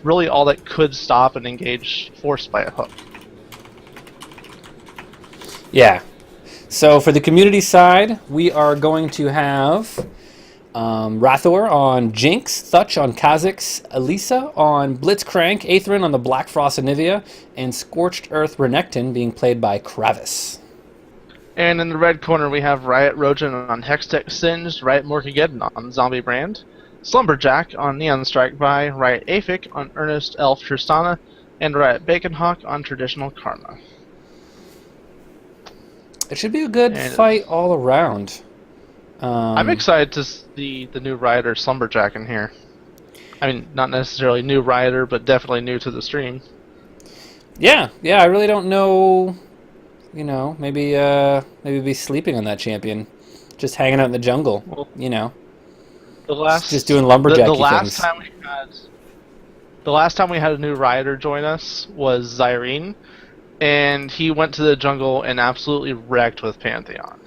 That's really all that could stop an engage forced by a hook. Yeah. So for the community side, we are going to have Rathor on Jinx, Thutch on Kha'Zix, Elisa on Blitzcrank, Aetherin on the Black Frost Anivia, and Scorched Earth Renekton being played by Kravis. And in the red corner, we have Riot Rojan on Hextech Singed, Riot Morkageddon on Zombie Brand, Slumberjack on Neon Strike by Riot Aphic on Earnest Elf Tristana, and Riot Baconhawk on Traditional Karma. It should be a good fight all around. I'm excited to see the new Rioter Slumberjack in here. I mean, not necessarily new Rioter, but definitely new to the stream. Yeah, I really don't know. You know, maybe be sleeping on that champion, just hanging out in the jungle. Well, you know, just doing lumberjacky things. The last time we had a new Rioter join us was Zyrene, and he went to the jungle and absolutely wrecked with Pantheon.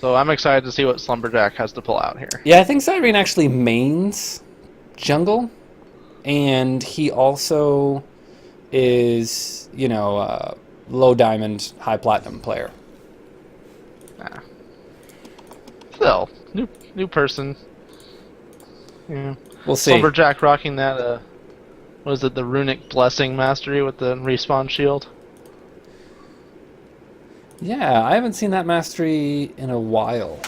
So I'm excited to see what Slumberjack has to pull out here. Yeah, I think Zyrene actually mains jungle, and he also is, you know, low diamond, high platinum player. Nah. Still, new person. Yeah. We'll see. Slumberjack rocking that, what is it, the Runic Blessing Mastery with the respawn shield? Yeah, I haven't seen that mastery in a while.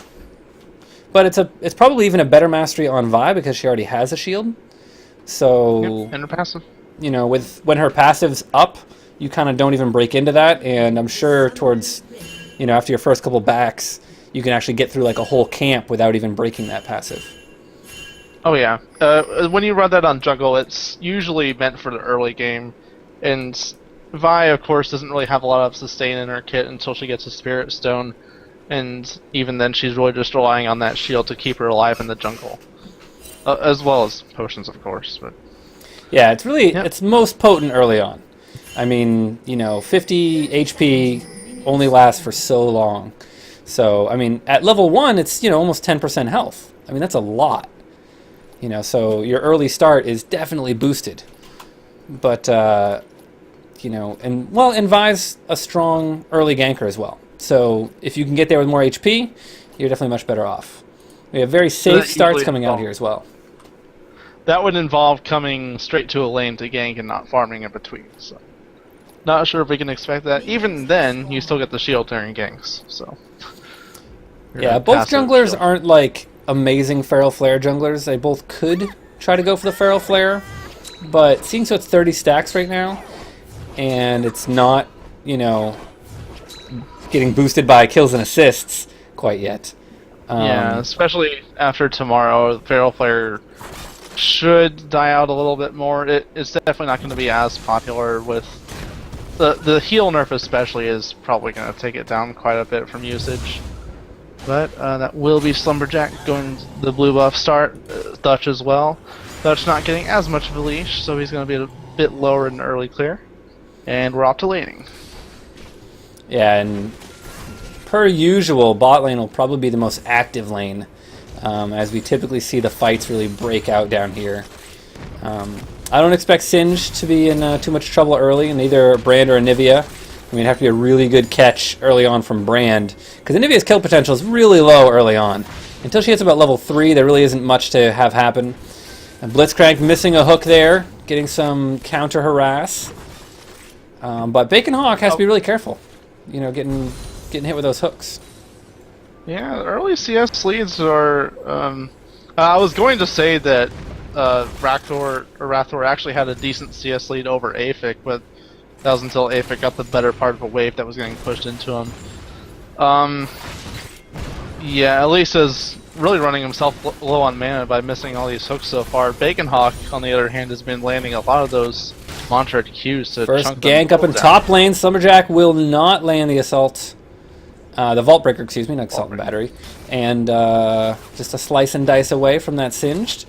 But it's probably even a better mastery on Vi because she already has a shield. So, yep, and her passive. You know, when her passive's up, you kind of don't even break into that, and I'm sure towards, you know, after your first couple backs, you can actually get through like a whole camp without even breaking that passive. Oh yeah. When you run that on jungle, it's usually meant for the early game, and Vi, of course, doesn't really have a lot of sustain in her kit until she gets a Spirit Stone, and even then she's really just relying on that shield to keep her alive in the jungle. As well as potions, of course. But yeah, it's really, it's most potent early on. I mean, you know, 50 HP only lasts for so long. So, I mean, at level 1, it's, you know, almost 10% health. I mean, that's a lot. You know, so your early start is definitely boosted. But, you know, and Vi's a strong early ganker as well. So if you can get there with more HP, you're definitely much better off. We have very safe starts coming out here as well. That would involve coming straight to a lane to gank and not farming in between. So, not sure if we can expect that. Even then, you still get the shield during ganks. So, yeah, both junglers aren't like amazing Feral Flare junglers. They both could try to go for the Feral Flare, but seeing so it's 30 stacks right now, and it's not, you know, getting boosted by kills and assists quite yet. Yeah, especially after tomorrow, Feral Flare should die out a little bit more. It's definitely not going to be as popular with the heal nerf, especially is probably going to take it down quite a bit from usage. But that will be Slumberjack going the blue buff start, Thutch as well. Thutch not getting as much of a leash, so he's going to be a bit lower in early clear. And we're off to laning. Yeah, and per usual, bot lane will probably be the most active lane, as we typically see the fights really break out down here. I don't expect Singed to be in too much trouble early, in either Brand or Anivia. I mean, it'd have to be a really good catch early on from Brand, because Anivia's kill potential is really low early on. Until she hits about level 3, there really isn't much to have happen. And Blitzcrank missing a hook there, getting some counter harass. But Baconhawk has to be really careful, you know, getting hit with those hooks. Yeah, early CS leads are... I was going to say that Rathor actually had a decent CS lead over Aphic, but that was until Aphic got the better part of a wave that was getting pushed into him. Yeah, Elisa's really running himself low on mana by missing all these hooks so far. Baconhawk, on the other hand, has been landing a lot of those Mantra Qs to first chunk gank them up in down. top lane. Slumberjack will not land the assault. The Vault Breaker, excuse me, not Assault and Battery. And just a slice and dice away from that Singed.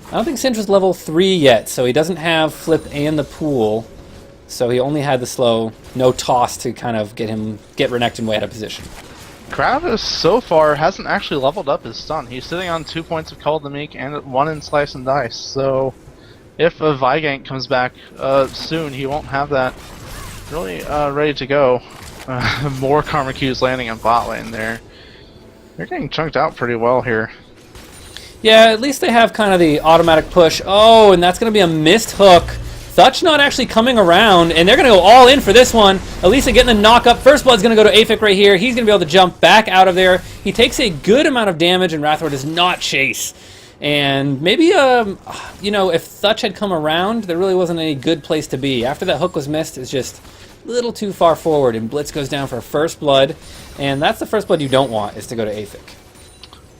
I don't think Singed was level 3 yet, so he doesn't have Flip and the Pool. So he only had the slow, no toss to kind of get Renekton way out of position. Kravis, so far, hasn't actually leveled up his stun. He's sitting on 2 points of Call of the Meek and 1 in Slice and Dice, so if a Vigank comes back soon, he won't have that really ready to go. More Karma Qs landing in bot lane there. They're getting chunked out pretty well here. Yeah, at least they have kind of the automatic push. Oh, and that's going to be a missed hook. Thutch not actually coming around, and they're going to go all in for this one. Elisa getting the knock up. First Blood's going to go to Aphek right here. He's going to be able to jump back out of there. He takes a good amount of damage, and Rathor does not chase. And maybe, you know, if Thutch had come around, there really wasn't any good place to be. After that hook was missed, it's just a little too far forward, and Blitz goes down for First Blood. And that's the First Blood you don't want, is to go to Aphek.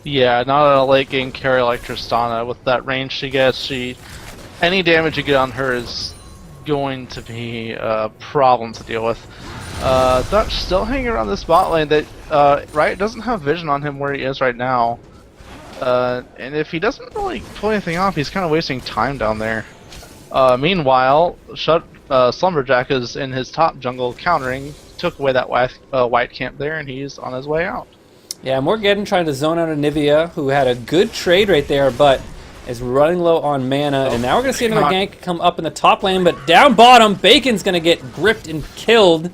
Yeah, not a late game carry like Tristana. With that range she gets, any damage you get on her is going to be a problem to deal with. Thutch still hanging around this bot lane. That Riot doesn't have vision on him where he is right now. And if he doesn't really pull anything off, he's kind of wasting time down there. Meanwhile, Slumberjack is in his top jungle countering, took away that white camp there, and he's on his way out. Yeah, Morgeddon trying to zone out Anivia, who had a good trade right there, but is running low on mana. And now we're going to see another gank come up in the top lane, but down bottom, Bacon's going to get gripped and killed.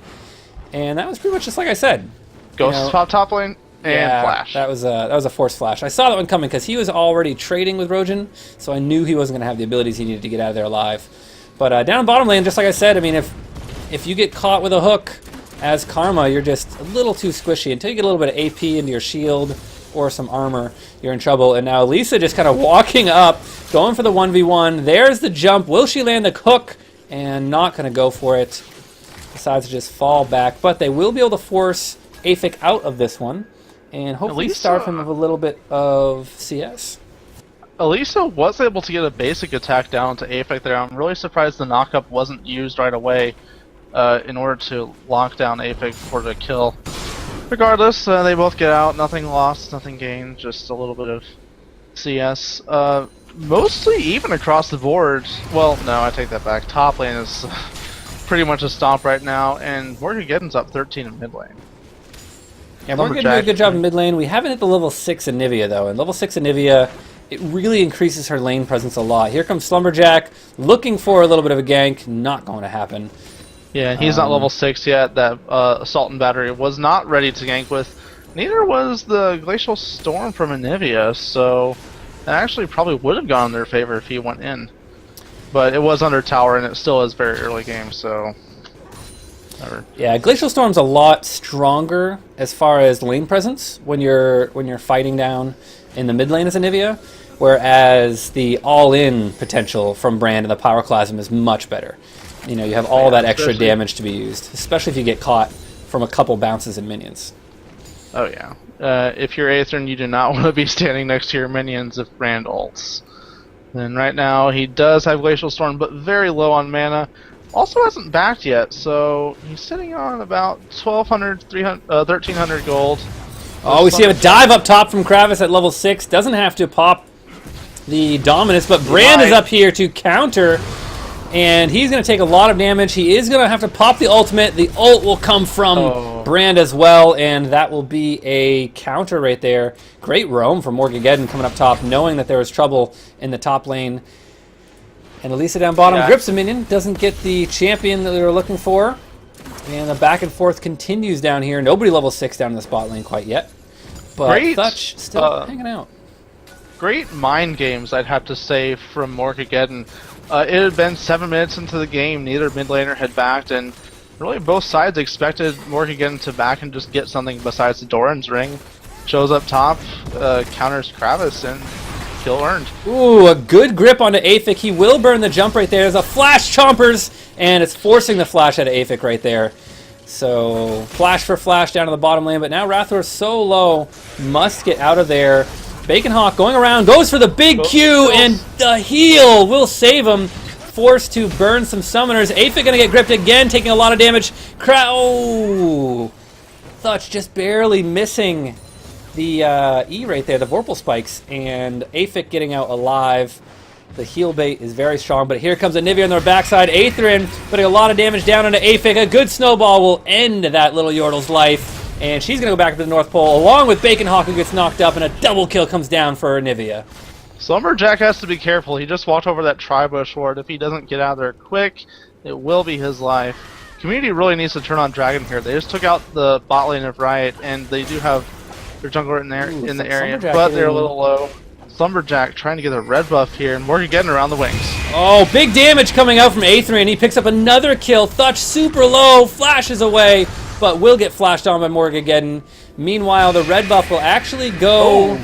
And that was pretty much just like I said. Ghost top lane. And flash. That was a forced flash. I saw that one coming because he was already trading with Rojan, so I knew he wasn't going to have the abilities he needed to get out of there alive. But down bottom lane, just like I said, I mean, if you get caught with a hook as Karma, you're just a little too squishy. Until you get a little bit of AP into your shield or some armor, you're in trouble. And now Lisa just kind of walking up, going for the 1v1. There's the jump. Will she land the hook? And not going to go for it. Decides to just fall back. But they will be able to force Aphek out of this one. And hopefully starve him with a little bit of CS. Elisa was able to get a basic attack down to Aphek there. I'm really surprised the knockup wasn't used right away in order to lock down Aphek for the kill. Regardless, they both get out. Nothing lost, nothing gained, just a little bit of CS. Mostly even across the board. Well, no, I take that back. Top lane is pretty much a stomp right now, and Morgeddon's up 13 in mid lane. Yeah, we're doing a good job in mid lane. We haven't hit the level 6 Anivia, though. And level 6 Anivia, it really increases her lane presence a lot. Here comes Slumberjack, looking for a little bit of a gank. Not going to happen. Yeah, he's not level 6 yet. That Assault and Battery was not ready to gank with. Neither was the Glacial Storm from Anivia, so that actually probably would have gone in their favor if he went in. But it was under tower, and it still is very early game, so... Yeah, Glacial Storm's a lot stronger as far as lane presence when you're fighting down in the mid lane as Anivia, whereas the all-in potential from Brand and the Pyroclasm is much better. You know, you have all that extra damage to be used, especially if you get caught from a couple bounces and minions. Oh yeah. If you're Aethern, you do not want to be standing next to your minions if Brand ults. And right now, he does have Glacial Storm, but very low on mana. Also hasn't backed yet, so he's sitting on about 1,200, 1,300 gold. Oh, we see a dive up top from Kravis at level 6. Doesn't have to pop the Dominus, but Brand is up here to counter, and he's going to take a lot of damage. He is going to have to pop the ultimate. The ult will come from Brand as well, and that will be a counter right there. Great roam from Morgeddon coming up top, knowing that there was trouble in the top lane. And Elisa down bottom grips a minion, doesn't get the champion that they were looking for. And the back and forth continues down here. Nobody level 6 down in the spot lane quite yet. But Thutch still hanging out. Great mind games, I'd have to say, from Morgeddon. It had been 7 minutes into the game, neither mid laner had backed, and really both sides expected Morgeddon to back and just get something besides the Doran's ring. Shows up top, counters Kravis, and kill earned. Ooh, a good grip onto Aphek. He will burn the jump right there. There's a flash chompers, and it's forcing the flash out of Aphek right there. So, flash for flash down to the bottom lane, but now Rathor's so low, must get out of there. Bacon Hawk going around, goes for the big Q, and the heal will save him. Forced to burn some summoners. Aphek gonna get gripped again, taking a lot of damage. Oh! Thutch just barely missing the E right there, the Vorpal spikes, and Aphek getting out alive. The heal bait is very strong, but here comes Anivia on their backside. Aethrin putting a lot of damage down onto Aphek. A good snowball will end that little Yordle's life, and she's going to go back to the North Pole, along with Bacon Hawk, who gets knocked up, and a double kill comes down for Anivia. Lumberjack has to be careful. He just walked over that tri-bush ward. If he doesn't get out of there quick, it will be his life. Community really needs to turn on Dragon here. They just took out the bot lane of Riot, and they do have their jungler in there in the area, but they're a little low. Lumberjack trying to get a red buff here, and Morgan getting around the wings. Oh, big damage coming out from Aethrin. He picks up another kill. Thutch super low, flashes away, but will get flashed on by Morgageddon. Meanwhile, the red buff will actually go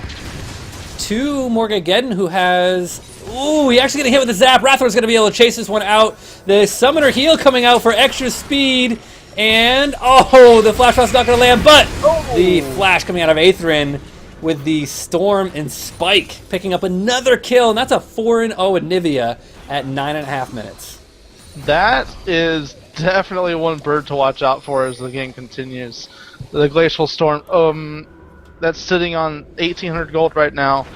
to Morgageddon, who has... Ooh, he actually getting hit with the zap. Rathlor's going to be able to chase this one out. The summoner heal coming out for extra speed. And, oh, the flash shot's not going to land, but the flash coming out of Aethrin with the Storm and Spike picking up another kill, and that's a 4-0 Anivia at 9.5 minutes. That is definitely one bird to watch out for as the game continues. The Glacial Storm, that's sitting on 1,800 gold right now.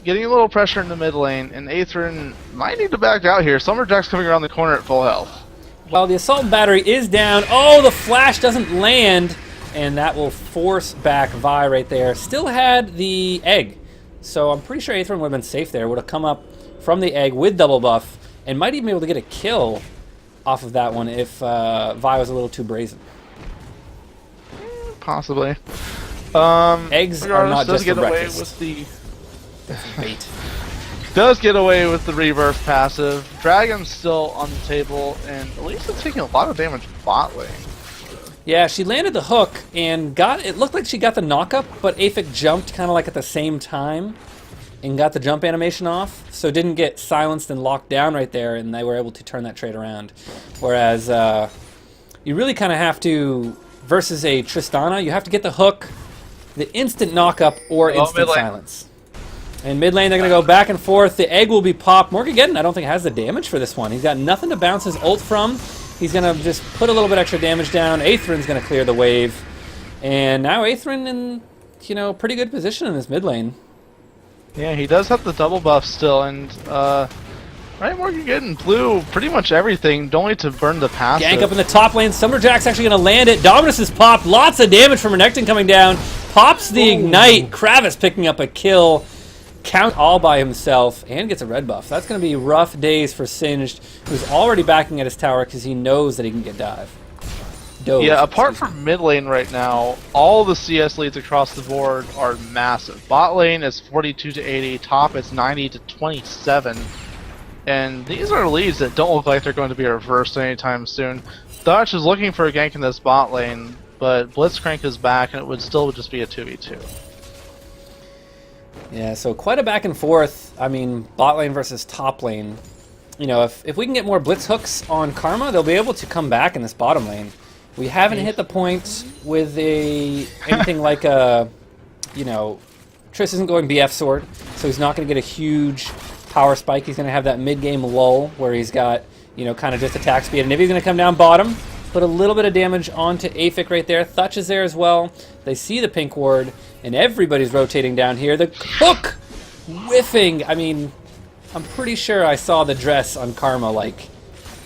Getting a little pressure in the mid lane, and Aethrin might need to back out here. Lumberjack's coming around the corner at full health. Well, the Assault Battery is down. Oh, the flash doesn't land, and that will force back Vi right there. Still had the egg, so I'm pretty sure Aethrin would have been safe there. Would have come up from the egg with double buff, and might even be able to get a kill off of that one if Vi was a little too brazen. Possibly. Eggs are not just for breakfast. With the bait. Does get away with the rebirth passive. Dragon's still on the table, and Elisa's taking a lot of damage bot lane. Yeah, she landed the hook and got... It looked like she got the knock-up, but Aphek jumped kind of like at the same time and got the jump animation off, so didn't get silenced and locked down right there, and they were able to turn that trade around. Whereas you really kind of have to, versus a Tristana, you have to get the hook, the instant knock-up, or instant silence. In mid lane, they're going to go back and forth. The egg will be popped. Morgageddon, I don't think, has the damage for this one. He's got nothing to bounce his ult from. He's going to just put a little bit extra damage down. Aethrin's going to clear the wave. And now Aethrin in, pretty good position in this mid lane. Yeah, he does have the double buff still, and right, Morgageddon blew pretty much everything, only to burn the passive. Gank up in the top lane. Summerjack's actually going to land it. Dominus is popped. Lots of damage from Renekton coming down. Pops the ignite. Kravis picking up a kill. Count all by himself and gets a red buff. That's going to be rough days for Singed, who's already backing at his tower because he knows that he can get dive. Yeah, apart from mid lane right now, all the CS leads across the board are massive. Bot lane is 42 to 80, top is 90 to 27, and these are leads that don't look like they're going to be reversed anytime soon. Thutch is looking for a gank in this bot lane, but Blitzcrank is back, and it would still just be a 2v2. Yeah, so quite a back and forth. I mean, bot lane versus top lane. If we can get more blitz hooks on Karma, they'll be able to come back in this bottom lane. We haven't hit the point with anything like a, Triss isn't going BF sword, so he's not going to get a huge power spike. He's going to have that mid-game lull where he's got, kind of just attack speed. And if he's going to come down bottom, put a little bit of damage onto Aphek right there. Thutch is there as well. They see the pink ward, and everybody's rotating down here. The hook whiffing. I mean, I'm pretty sure I saw the dress on Karma,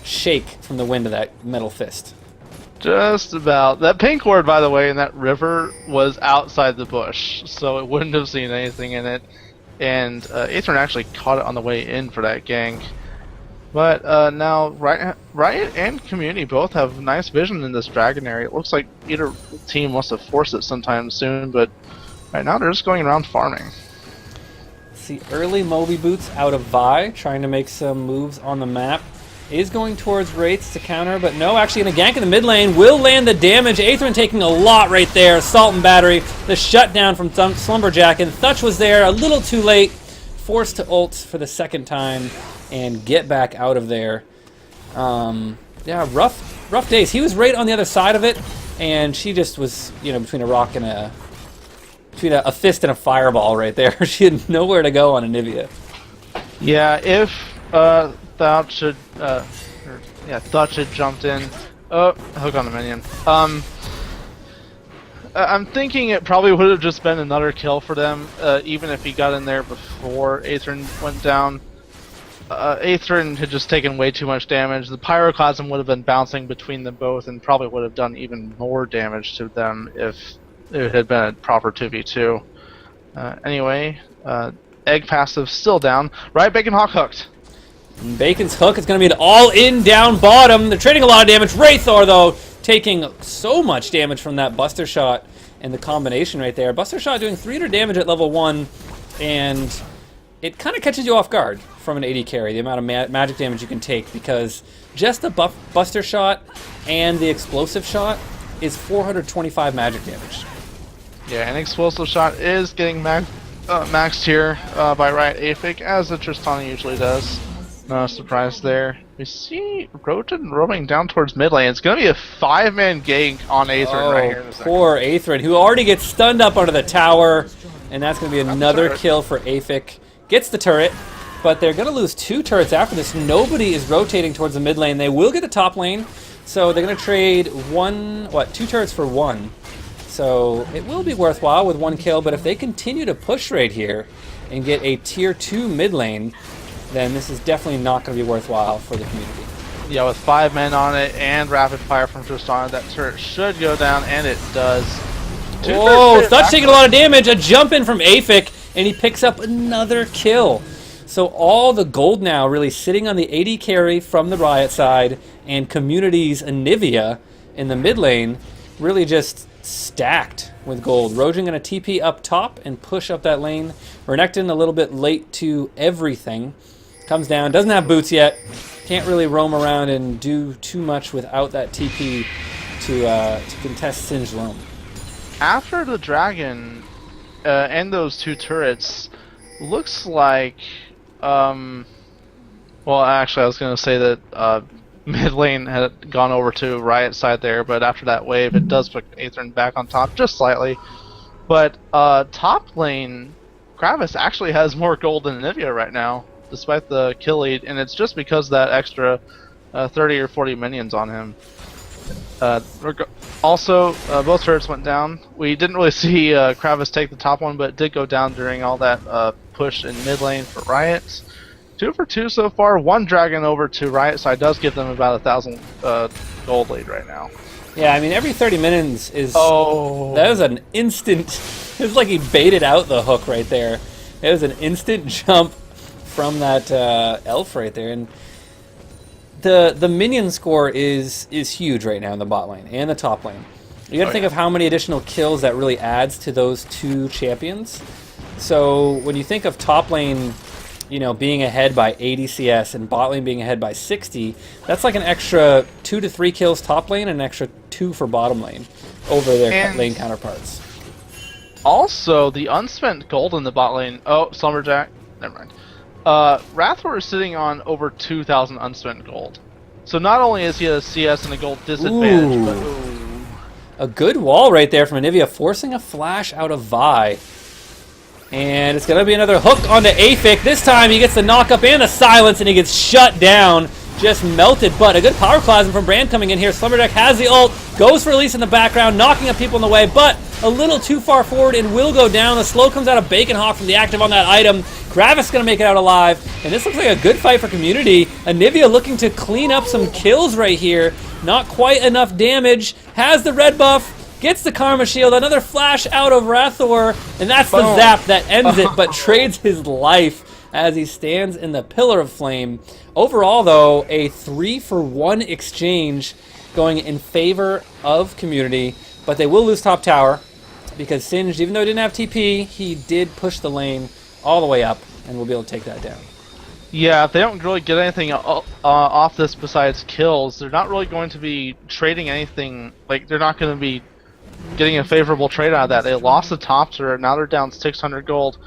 shake from the wind of that metal fist. Just about. That pink ward, by the way, in that river was outside the bush, so it wouldn't have seen anything in it. And Aethrin actually caught it on the way in for that gank. But now Riot and Community both have nice vision in this dragon area. It looks like either team wants to force it sometime soon, but right now they're just going around farming. See early Moby Boots out of Vi, trying to make some moves on the map. Is going towards Wraiths to counter, but no, actually going to gank in the mid lane. Will land the damage. Aethrin taking a lot right there. Assault and Battery. The shutdown from Slumberjack, and Thutch was there a little too late. Forced to ult for the second time and get back out of there. Yeah, rough days. He was right on the other side of it, and she just was, between a rock and a fist and a fireball right there. She had nowhere to go on Anivia. Yeah, if Thutch had jumped in. Oh, hook on the minion. I'm thinking it probably would have just been another kill for them, even if he got in there before Aethrin went down. Aethrin had just taken way too much damage. The Pyroclasm would have been bouncing between them both and probably would have done even more damage to them if it had been a proper 2v2. Anyway, egg passive still down. Right, Bacon Hawk hooked. Bacon's hook is going to be an all-in down bottom. They're trading a lot of damage. Wraithor, though, taking so much damage from that Buster Shot and the combination right there. Buster Shot doing 300 damage at level 1, and it kind of catches you off guard from an AD carry, the amount of magic damage you can take, because just the Buster Shot and the Explosive Shot is 425 magic damage. Yeah, an Explosive Shot is getting maxed here by Riot Aphid, as the Tristana usually does. No surprise there. We see Roten roaming down towards mid lane. It's going to be a 5-man gank on Aethrin right here in a second. Poor Aethrin, who already gets stunned up under the tower, and that's going to be another kill for Aphid. Gets the turret, but they're going to lose 2 turrets after this. Nobody is rotating towards the mid lane. They will get the top lane, so they're going to trade 2 turrets for 1. So it will be worthwhile with 1 kill, but if they continue to push right here and get a tier 2 mid lane, then this is definitely not going to be worthwhile for the community. Yeah, with 5 men on it and rapid fire from Tristana, that turret should go down, and it does. Whoa, Thutch taking a lot of damage. A jump in from Aphid, and he picks up another kill. So all the gold now really sitting on the AD carry from the Riot side, and community's Anivia in the mid lane really just stacked with gold. Rogen going to TP up top and push up that lane. Renekton a little bit late to everything. Comes down, doesn't have boots yet. Can't really roam around and do too much without that TP to contest Singed roam. After the dragon and those 2 turrets, looks like... well, actually, I was going to say that mid lane had gone over to Riot side there, but after that wave, it does put Aethrin back on top just slightly. But top lane, Kravis actually has more gold than Anivia right now, despite the kill lead, and it's just because of that extra 30 or 40 minions on him. Also, both turrets went down. We didn't really see Kravis take the top one, but it did go down during all that push in mid lane for Riot. 2 for 2 so far. 1 dragon over to Riot side does give them about 1,000 gold lead right now. Yeah, I mean, every 30 minutes is... Oh. That was an instant... It was like he baited out the hook right there. It was an instant jump from that elf right there. And the minion score is huge right now in the bot lane and the top lane. You gotta think of how many additional kills that really adds to those 2 champions. So when you think of top lane, you know, being ahead by 80 CS and bot lane being ahead by 60, that's like an extra 2 to 3 kills top lane and an extra 2 for bottom lane over their lane counterparts. Also, the unspent gold in the bot lane... Oh, Slumberjack. Never mind. Wrathor is sitting on over 2,000 unspent gold. So not only is he a CS and a gold disadvantage, but... Ooh. A good wall right there from Anivia, forcing a flash out of Vi. And it's going to be another hook onto Aphid. This time he gets the knock-up and the silence, and he gets shut down. Just melted, but a good power plasma from Brand coming in here. Slumberjack has the ult, goes for release in the background, knocking up people in the way, but a little too far forward and will go down. The slow comes out of Bacon Hawk from the active on that item. Kravis going to make it out alive, and this looks like a good fight for community. Anivia looking to clean up some kills right here. Not quite enough damage. Has the red buff. Gets the Karma Shield, another flash out of Wrathor, and that's the zap that ends it, but trades his life as he stands in the Pillar of Flame. Overall, though, a 3-for-1 exchange going in favor of community, but they will lose top tower because Singed, even though he didn't have TP, he did push the lane all the way up, and we'll be able to take that down. Yeah, if they don't really get anything off this besides kills, they're not really going to be trading anything. Like, they're not going to be getting a favorable trade out of that. They lost the top turret, now they're down 600 gold.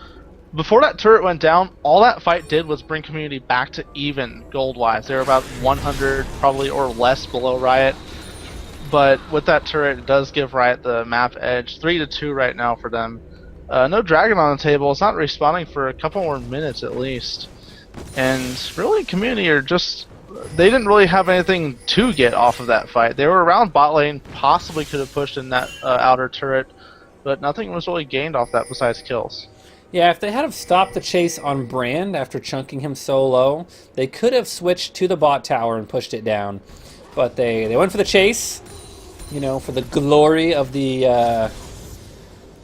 Before that turret went down, all that fight did was bring community back to even gold-wise. They were about 100 probably or less below Riot. But with that turret, it does give Riot the map edge. 3-2 right now for them. No dragon on the table. It's not respawning for a couple more minutes at least. And really, community are just... They didn't really have anything to get off of that fight. They were around bot lane, possibly could have pushed in that outer turret, but nothing was really gained off that besides kills. Yeah, if they had have stopped the chase on Brand after chunking him so low, they could have switched to the bot tower and pushed it down. But they went for the chase, you know, for the glory of the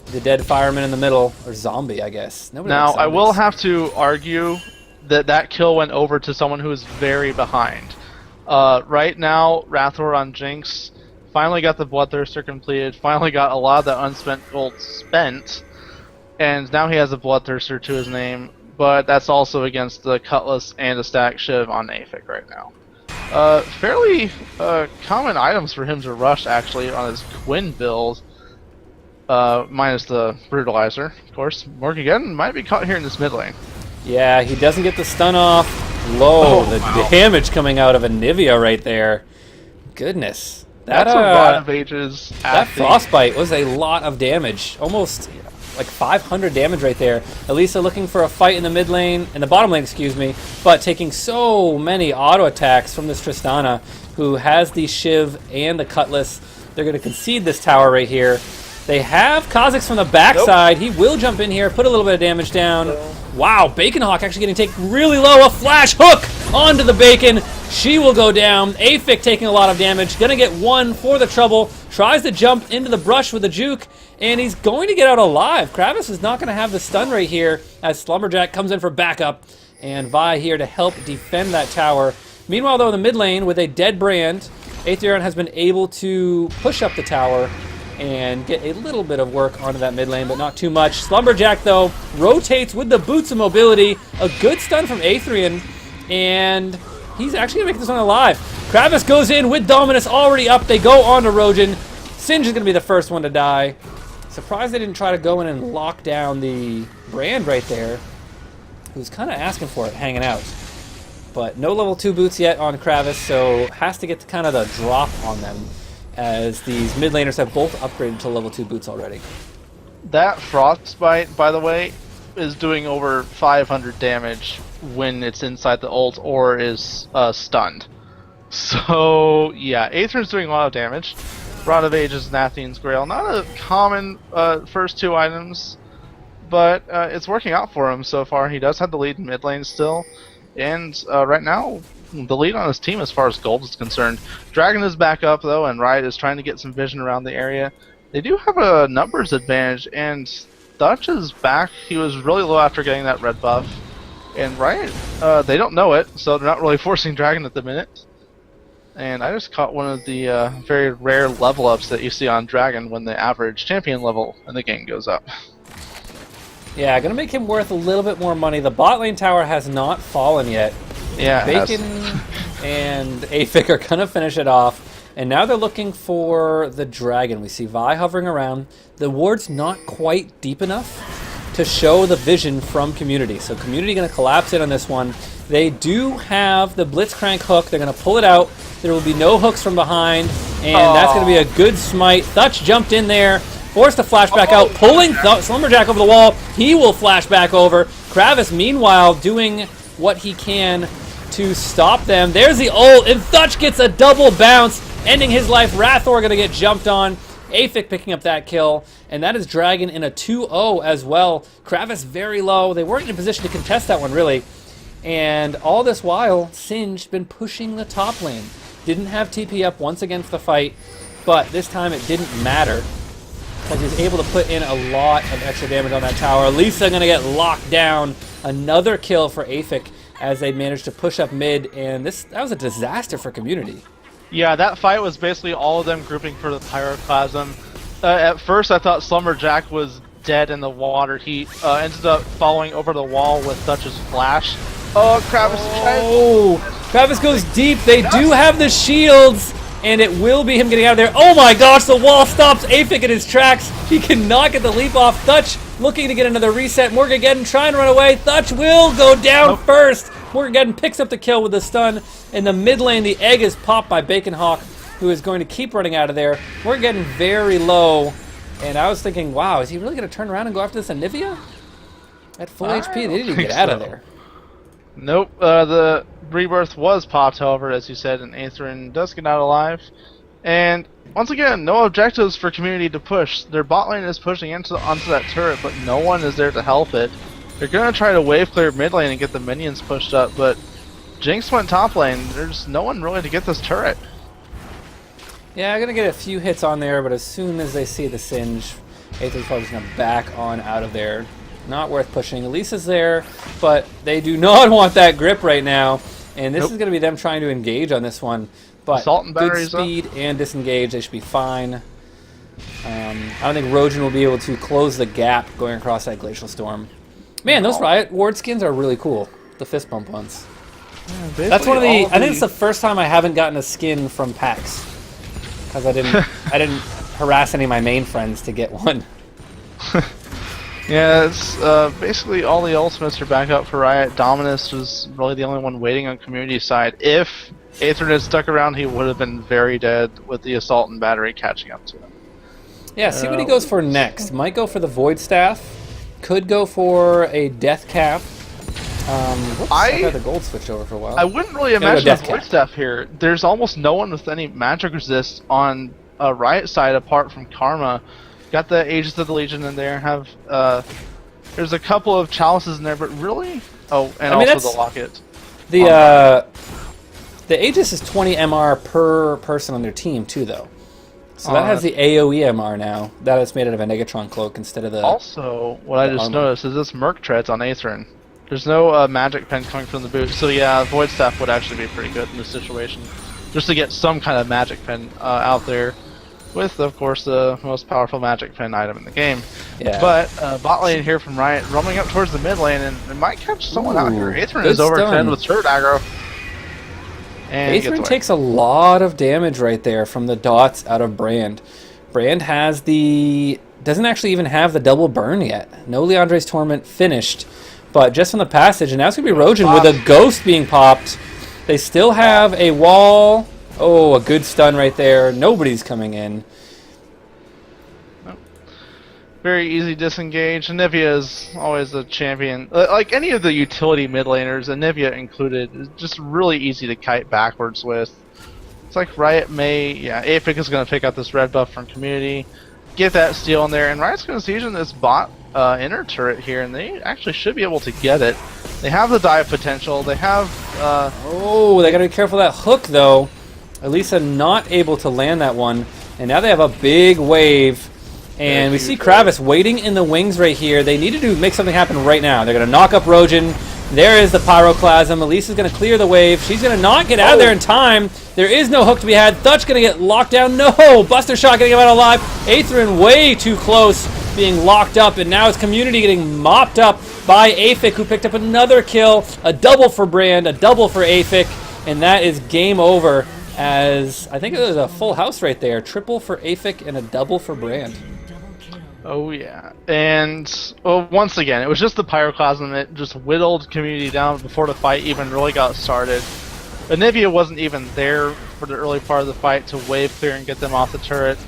the dead fireman in the middle, or zombie, I guess. Nobody Now, likes I will zombies. have to argue that that kill went over to someone who is very behind. Right now, Rathor on Jinx finally got the Bloodthirster completed, finally got a lot of that unspent gold spent, and now he has a Bloodthirster to his name, but that's also against the Cutlass and a Static Shiv on Aphic right now. Fairly common items for him to rush, actually, on his Quinn build. Minus the Brutalizer, of course. Morgan might be caught here in this mid lane. Yeah, he doesn't get the stun off. Low, the damage coming out of Anivia right there. Goodness. That's a Rod of Ages. That Frostbite was a lot of damage. Almost like 500 damage right there. Elisa looking for a fight in the mid lane, in the bottom lane, excuse me, but taking so many auto attacks from this Tristana, who has the Shiv and the Cutlass. They're going to concede this tower right here. They have Kha'Zix from the backside. He will jump in here, put a little bit of damage down. Wow, Bacon Hawk actually getting taken really low. A flash hook onto the Bacon. She will go down. Aphic taking a lot of damage. Gonna get one for the trouble. Tries to jump into the brush with the juke, and he's going to get out alive. Kravis is not going to have the stun right here as Slumberjack comes in for backup, and Vi here to help defend that tower. Meanwhile, though, in the mid lane with a dead Brand, Aetherion has been able to push up the tower and get a little bit of work onto that mid lane, but not too much. Slumberjack, though, rotates with the Boots of Mobility. A good stun from Aetherion, and he's actually going to make this one alive. Kravis goes in with Dominus already up. They go on to Rojan. Singe is going to be the first one to die. Surprised they didn't try to go in and lock down the Brand right there, who's kind of asking for it, hanging out. But no level 2 boots yet on Kravis, so has to get kind of the drop on them, as these mid laners have both upgraded to level 2 boots already. That Frostbite, by the way, is doing over 500 damage when it's inside the ult or is stunned. So, yeah, Aether's doing a lot of damage. Rod of Ages, Nathian's Grail, not a common first two items, but it's working out for him so far. He does have the lead in mid lane still, and right now, the lead on his team as far as gold is concerned. Dragon is back up though, and Riot is trying to get some vision around the area. They do have a numbers advantage, and Dutch is back. He was really low after getting that red buff, and Riot, they don't know it, so they're not really forcing Dragon at the minute. And I just caught one of the very rare level ups that you see on Dragon when the average champion level in the game goes up. Yeah, gonna make him worth a little bit more money. The bot lane tower has not fallen yet. Yeah, Bacon and Aphic are gonna finish it off, and now they're looking for the Dragon. We see Vi hovering around. The ward's not quite deep enough to show the vision from Community, so Community gonna collapse in on this one. They do have the Blitzcrank hook. They're gonna pull it out. There will be no hooks from behind, and that's gonna be a good smite. Thutch jumped in there, forced to flash back out, pulling Slumberjack over the wall. He will flash back over. Kravis, meanwhile, doing what he can to stop them. There's the ult, and Thutch gets a double bounce, ending his life. Rathor gonna get jumped on. Aphic picking up that kill, and that is Dragon in a 2-0 as well. Kravis very low. They weren't in a position to contest that one, really. And all this while, Singe been pushing the top lane. Didn't have TP up once again for the fight, but this time it didn't matter, because he was able to put in a lot of extra damage on that tower. Lisa gonna get locked down. Another kill for Aphic as they managed to push up mid, and that was a disaster for Community. Yeah, that fight was basically all of them grouping for the Pyroclasm. At first I thought Slumberjack was dead in the water heat. Ended up falling over the wall with Dutch's flash. Oh, Kravis! Oh, Kravis goes deep. They do have the shields, and it will be him getting out of there. Oh my gosh, the wall stops Aphic in his tracks. He cannot get the leap off. Thutch looking to get another reset. Morgageddon trying to run away. Thutch will go down first. Morgageddon picks up the kill with the stun. In the mid lane, the egg is popped by Bacon Hawk, who is going to keep running out of there. Morgageddon very low, and I was thinking, wow, is he really going to turn around and go after this Anivia? At full HP, they didn't even get out of there. Nope, the rebirth was popped, however, as you said, and Aetherion does get out alive. And once again, no objectives for Community to push. Their bot lane is pushing onto that turret, but no one is there to help it. They're going to try to wave clear mid lane and get the minions pushed up, but Jinx went top lane. There's no one really to get this turret. Yeah, I'm going to get a few hits on there, but as soon as they see the Singe, Aether's probably just going to back on out of there. Not worth pushing. Elisa's there, but they do not want that grip right now. And this is going to be them trying to engage on this one. But good speed and disengage, they should be fine. I don't think Rojan will be able to close the gap going across that Glacial Storm. Man, those Riot Ward skins are really cool. The fist bump ones. Yeah, that's one of the. I think it's the first time I haven't gotten a skin from PAX because I didn't harass any of my main friends to get one. Yeah, it's basically all the ultimates are back up for Riot. Dominus was really the only one waiting on community side. If Aether had stuck around, he would have been very dead with the Assault and Battery catching up to him. Yeah, see what he goes for next. Might go for the Void Staff. Could go for a Death Cap. I had the gold switched over for a while. I wouldn't really imagine a Void Staff here. There's almost no one with any magic resist on Riot side apart from Karma. Got the Aegis of the Legion in there. Have there's a couple of chalices in there, but really, also the Locket. The Aegis is 20 MR per person on their team too, though. So that has the AoE MR now. That is made out of a Negatron cloak instead of the. Also, what I just noticed is this Merc Treads on Aetherin. There's no magic pen coming from the boot, so yeah, Void Staff would actually be pretty good in this situation, just to get some kind of magic pen out there. With, of course, the most powerful magic pen item in the game. Yeah. But bot lane here from Riot, roaming up towards the mid lane, and it might catch someone out here. Aetherin is overextended with turret aggro. And Aetherin takes a lot of damage right there from the dots out of Brand. Brand has doesn't actually even have the double burn yet. No Leandre's Torment finished, but just from the passage, and now it's going to be Rojan with a ghost being popped. They still have a wall. Oh, a good stun right there. Nobody's coming in. Very easy disengage. Anivia is always a champion. Like any of the utility mid laners, Anivia included, is just really easy to kite backwards with. It's like Riot may... Yeah, Apic is going to pick up this red buff from community. Get that steal in there, and Riot's going to siege in this bot inner turret here, and they actually should be able to get it. They have the dive potential. They have... Oh, they got to be careful of that hook, though. Elisa not able to land that one, and now they have a big wave, and we see Kravis waiting in the wings right here. They need to make something happen right now. They're going to knock up Rojan. There is the Pyroclasm. Elisa's going to clear the wave. She's going to not get out of there in time. There is no hook to be had. Thutch going to get locked down. No! Buster Shot getting him out alive. Aetherin way too close, being locked up, and now it's community getting mopped up by Aphic, who picked up another kill. A double for Brand, a double for Aphic, and that is game over. As I think it was a full house right there. Triple for Aphic and a double for Brand. Oh yeah. And once again, it was just the Pyroclasm that just whittled community down before the fight even really got started. Anivia wasn't even there for the early part of the fight to wave clear and get them off the turret.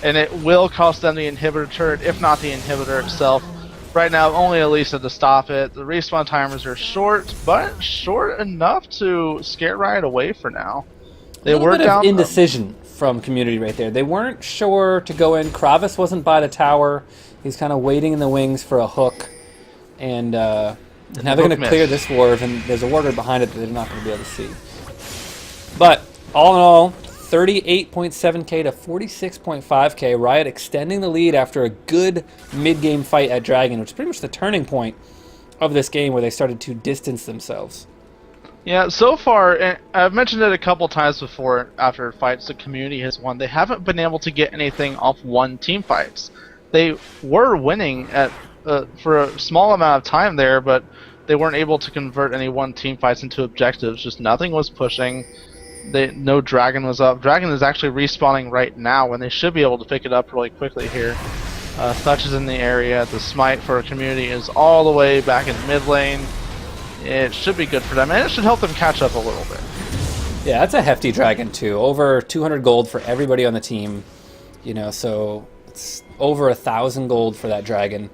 And it will cost them the inhibitor turret, if not the inhibitor itself. Right now, only Elisa to stop it. The respawn timers are short, but short enough to scare Riot away for now. They were down of indecision from community right there. They weren't sure to go in. Kravis wasn't by the tower. He's kind of waiting in the wings for a hook. And now they're going to clear this ward, and there's a warder behind it that they're not going to be able to see. But all in all, 38.7k to 46.5k. Riot extending the lead after a good mid-game fight at Dragon, which is pretty much the turning point of this game where they started to distance themselves. Yeah, so far, and I've mentioned it a couple times before after fights the community has won, they haven't been able to get anything off one team fights. They were winning at for a small amount of time there, but they weren't able to convert any one team fights into objectives. Just nothing was pushing. No Dragon was up. Dragon is actually respawning right now, and they should be able to pick it up really quickly here. Thutch is in the area. The smite for a community is all the way back in mid lane. It should be good for them, and it should help them catch up a little bit. Yeah, that's a hefty Dragon too. Over 200 gold for everybody on the team. You know, so it's over 1,000 gold for that Dragon.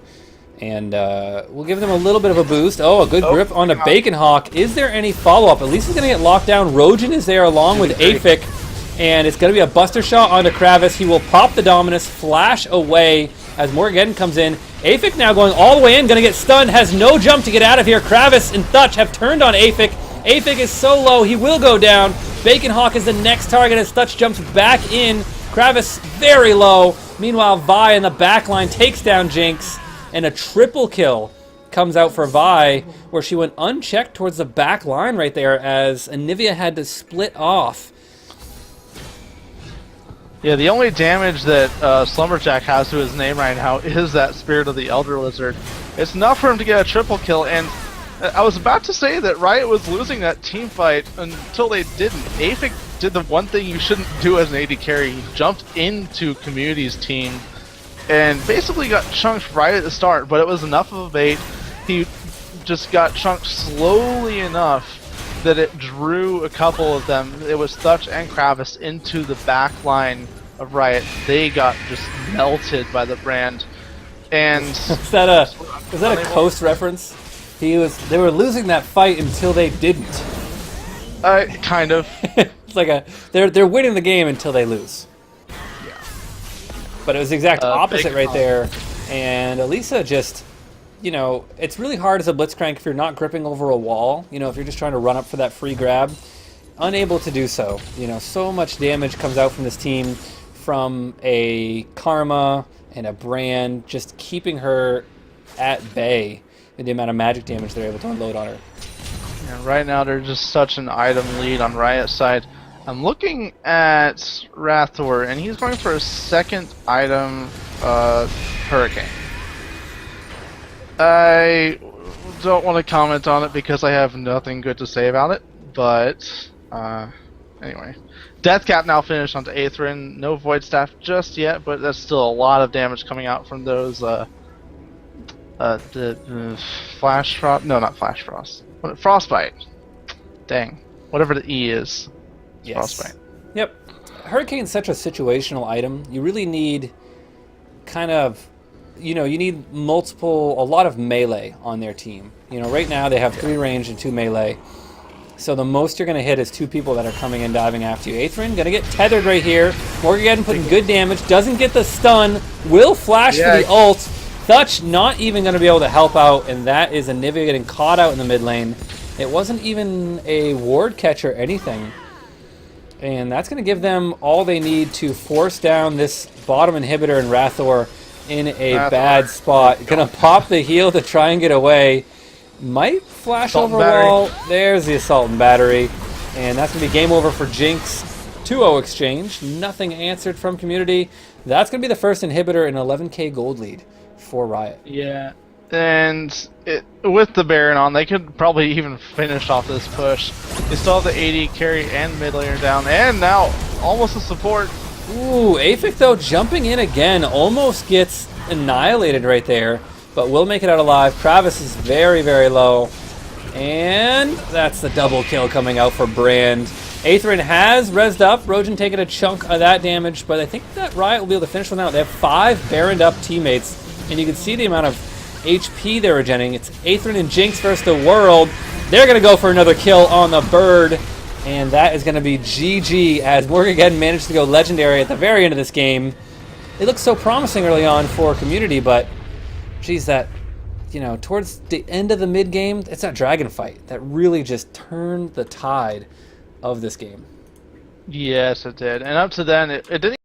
And we'll give them a little bit of a boost. Oh, a good grip on the Bacon Hawk. Is there any follow-up? At least he's going to get locked down. Rojan is there along with Aphic. And it's going to be a Buster Shot onto Kravis. He will pop the Dominus, flash away as Morgan comes in. Aphic now going all the way in, going to get stunned, has no jump to get out of here. Kravis and Thutch have turned on Aphic. Aphic is so low, he will go down. Bacon Hawk is the next target as Thutch jumps back in. Kravis very low. Meanwhile, Vi in the back line takes down Jinx, and a triple kill comes out for Vi, where she went unchecked towards the back line right there as Anivia had to split off. Yeah, the only damage that Slumberjack has to his name right now is that Spirit of the Elder Lizard. It's enough for him to get a triple kill, and I was about to say that Riot was losing that team fight until they didn't. Aphic did the one thing you shouldn't do as an AD carry. He jumped into Community's team and basically got chunked right at the start, but it was enough of a bait. He just got chunked slowly enough that it drew a couple of them. It was Thutch and Kravis into the back line of Riot. They got just melted by the brand. And was that a Coast reference? They were losing that fight until they didn't. Kind of. It's like they're winning the game until they lose. Yeah. But it was the exact opposite right there. And Elisa just, you know, it's really hard as a Blitzcrank if you're not gripping over a wall. You know, if you're just trying to run up for that free grab, unable to do so. You know, so much damage comes out from this team from a Karma and a Brand, just keeping her at bay with the amount of magic damage they're able to unload on her. Yeah, right now they're just such an item lead on Riot's side. I'm looking at Rathor, and he's going for a second item, Hurricane. I don't want to comment on it because I have nothing good to say about it, but anyway. Deathcap now finished onto Aethrin. No Void Staff just yet, but that's still a lot of damage coming out from those Flash Frost. No, not Flash Frost. Frostbite. Dang. Whatever the E is. Yes. Frostbite. Yep. Hurricane's such a situational item. You really need kind of, you know, you need a lot of melee on their team. You know, right now they have 3 range and 2 melee. So the most you're going to hit is 2 people that are coming and diving after you. Aethrin going to get tethered right here. Morgan putting good damage. Doesn't get the stun. Will flash for the ult. Thutch not even going to be able to help out. And that is Anivia getting caught out in the mid lane. It wasn't even a ward catch or anything. And that's going to give them all they need to force down this bottom inhibitor and Rathor in a bad spot. Going to pop the heal to try and get away. Might flash over wall. There's the Assault and Battery. And that's going to be game over for Jinx. 2-0 exchange. Nothing answered from Community. That's going to be the first inhibitor in 11k gold lead for Riot. Yeah. And with the Baron on, they could probably even finish off this push. They still have the AD carry and mid laner down. And now almost a support. Ooh, Aphic though jumping in again. Almost gets annihilated right there. But will make it out alive. Kravis is very, very low. And that's the double kill coming out for Brand. Aethrin has rezzed up. Rojan taking a chunk of that damage. But I think that Riot will be able to finish one out. They have 5 Baroned up teammates. And you can see the amount of HP they're regenerating. It's Aethrin and Jinx versus the world. They're going to go for another kill on the bird. And that is going to be GG as Morgan managed to go legendary at the very end of this game. It looks so promising early on for Community, but geez, that, you know, towards the end of the mid game, it's that dragon fight that really just turned the tide of this game. Yes, it did. And up to then, it didn't